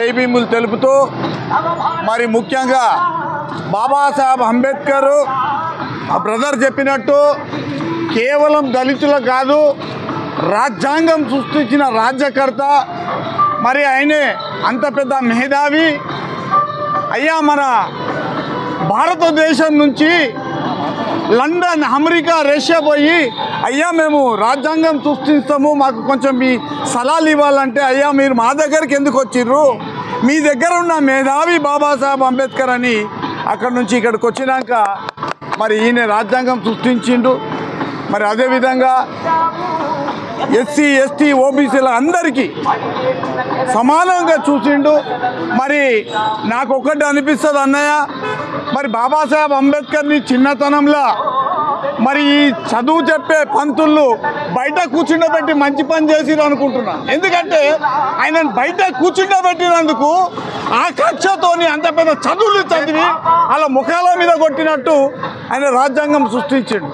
జైభీములు తెలుపుతూ మరి ముఖ్యంగా బాబాసాహెబ్ అంబేద్కర్ బ్రదర్ చెప్పినట్టు కేవలం దళితులు కాదు, రాజ్యాంగం సృష్టించిన రాజ్యకర్త, మరి ఆయనే అంత పెద్ద మేధావి. అయ్యా మన భారతదేశం నుంచి లండన్, అమెరికా, రష్యా పోయి అయ్యా మేము రాజ్యాంగం సృష్టిస్తాము, మాకు కొంచెం మీ సలహాలు ఇవ్వాలంటే అయ్యా మీరు మా దగ్గరికి ఎందుకు వచ్చిర్రు, మీ దగ్గర ఉన్న మేధావి బాబాసాహెబ్ అంబేద్కర్ అని అక్కడి నుంచి ఇక్కడికి వచ్చినాక మరి ఈయన రాజ్యాంగం సృష్టించిండు. మరి అదేవిధంగా ఎస్సీ ఎస్టీ ఓబీసీల అందరికీ సమానంగా చూసిండు. మరి నాకు ఒకటి అనిపిస్తుంది అన్నయ్య, మరి బాబాసాహెబ్ అంబేద్కర్ని చిన్నతనంలో మరి ఈ చదువు చెప్పే పంతులు బయట కూర్చుండబెట్టి మంచి పని చేసిరు అనుకుంటున్నా. ఎందుకంటే ఆయనను బయట కూర్చుండబెట్టినందుకు ఆ కక్షతోని అంత పెద్ద చదువులు చదివి అలా ముఖాల మీద కొట్టినట్టు ఆయన రాజ్యాంగం సృష్టించాడు.